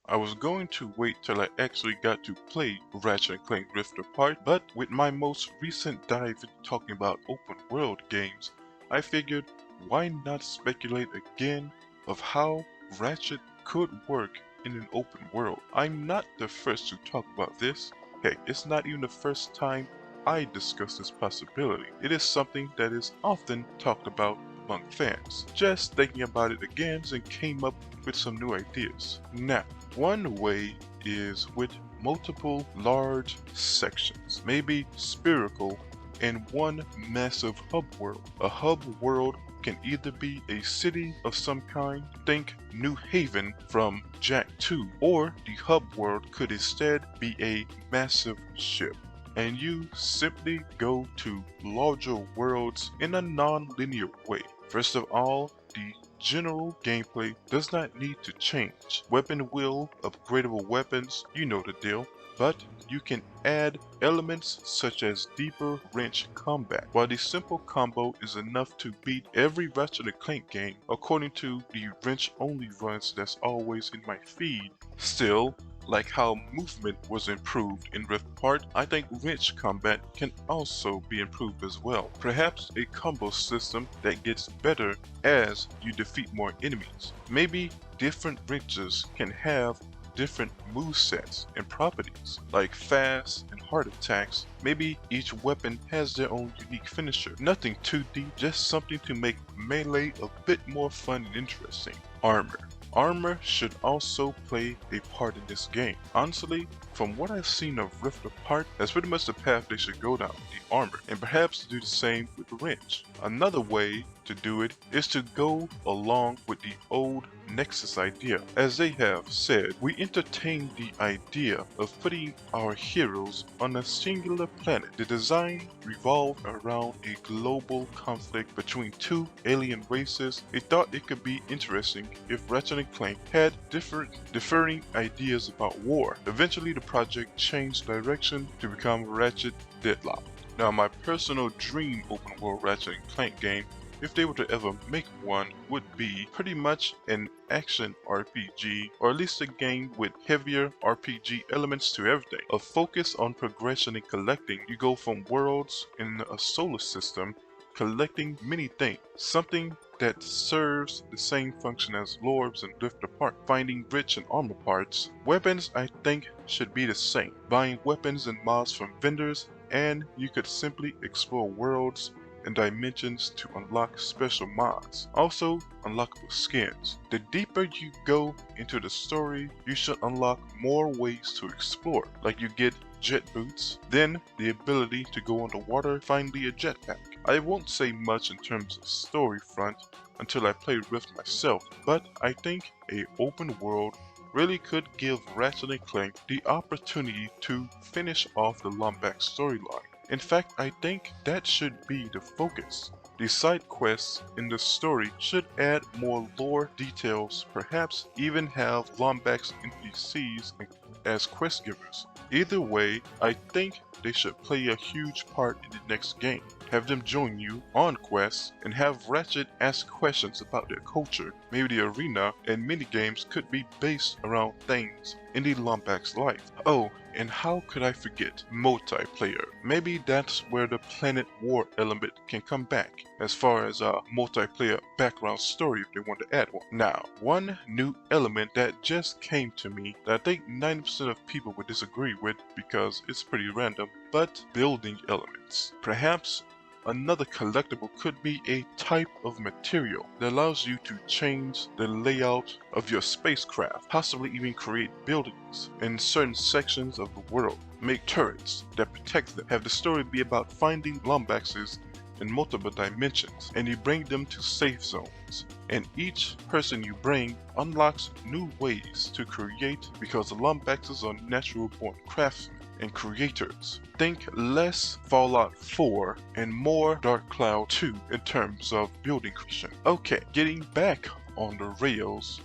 I was going to wait till I actually got to play Ratchet and Clank Rift Apart, but with my most recent dive into talking about open world games, I figured why not speculate again of how Ratchet could work in an open world. I'm not the first to talk about this. Heck, it's not even the first time I discuss this possibility. It is something that is often talked about among fans. Just thinking about it again and came up with some new ideas. Now, one way is with multiple large sections, maybe spherical, in one massive hub world. A hub world can either be a city of some kind, think New Haven from Jack 2, or the hub world could instead be a massive ship, and you simply go to larger worlds in a non-linear way. First of all, the general gameplay does not need to change. Weapon wheel, upgradable weapons, you know the deal. But you can add elements such as deeper wrench combat. While the simple combo is enough to beat every Ratchet and Clank game, according to the wrench only runs that's always in my feed, still, like how movement was improved in Rift Apart, I think wrench combat can also be improved as well. Perhaps a combo system that gets better as you defeat more enemies. Maybe different wrenches can have different movesets and properties, like fast and hard attacks. Maybe each weapon has their own unique finisher. Nothing too deep, just something to make melee a bit more fun and interesting. Armor. Armor should also play a part in this game. Honestly, from what I've seen of Rift Apart, that's pretty much the path they should go down, the armor, and perhaps do the same with the wrench. Another way to do it is to go along with the old Nexus idea. As they have said, we entertained the idea of putting our heroes on a singular planet. The design revolved around a global conflict between two alien races. They thought it could be interesting if Ratchet and Clank had differing ideas about war. Eventually the project changed direction to become Ratchet Deadlock. Now, my personal dream open world Ratchet and Clank game, if they were to ever make one, would be pretty much an action RPG, or at least a game with heavier RPG elements to everything. A focus on progression and collecting. You go from worlds in a solar system, collecting many things. Something that serves the same function as Lords and Rift Apart, finding rich and armor parts. Weapons, I think, should be the same. Buying weapons and mods from vendors, and you could simply explore worlds and dimensions to unlock special mods. Also, unlockable skins. The deeper you go into the story, you should unlock more ways to explore. Like you get jet boots, then the ability to go underwater, finally a jetpack. I won't say much in terms of story front until I play Rift myself, but I think a open world really could give Ratchet and Clank the opportunity to finish off the Lombax storyline. In fact, I think that should be the focus. The side quests in the story should add more lore details, perhaps even have Lombax NPCs as quest givers. Either way, I think they should play a huge part in the next game. Have them join you on quests and have Ratchet ask questions about their culture. Maybe the arena and minigames could be based around things in the Lombax life. Oh, and how could I forget multiplayer? Maybe that's where the planet war element can come back, as far as a multiplayer background story if they want to add one. Now, one new element that just came to me that I think 90% of people would disagree with because it's pretty random, but building elements. Perhaps another collectible could be a type of material that allows you to change the layout of your spacecraft, possibly even create buildings in certain sections of the world, make turrets that protect them, have the story be about finding Lombaxes in multiple dimensions, and you bring them to safe zones. And each person you bring unlocks new ways to create because the Lombaxes are natural born craftsmen and creators. Think less Fallout 4 and more Dark Cloud 2 in terms of building creation. Okay, getting back on the rails,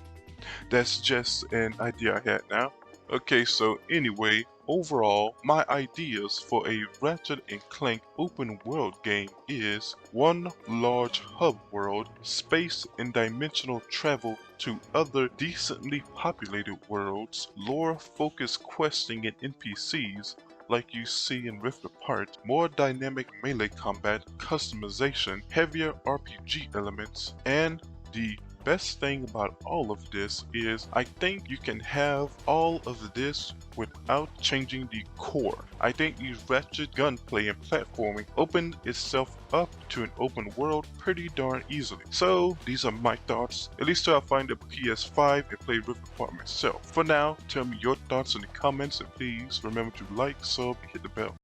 that's just an idea I had now. Okay, so anyway, overall, my ideas for a Ratchet and Clank open world game is one large hub world, space and dimensional travel to other decently populated worlds, lore-focused questing and NPCs like you see in Rift Apart, more dynamic melee combat, customization, heavier RPG elements, and the best thing about all of this is I think you can have all of this without changing the core. I think the Ratchet gunplay and platforming opened itself up to an open world pretty darn easily. So these are my thoughts, at least till I find a PS5 and play Rift Apart myself. For now, tell me your thoughts in the comments and please remember to like, sub, and hit the bell.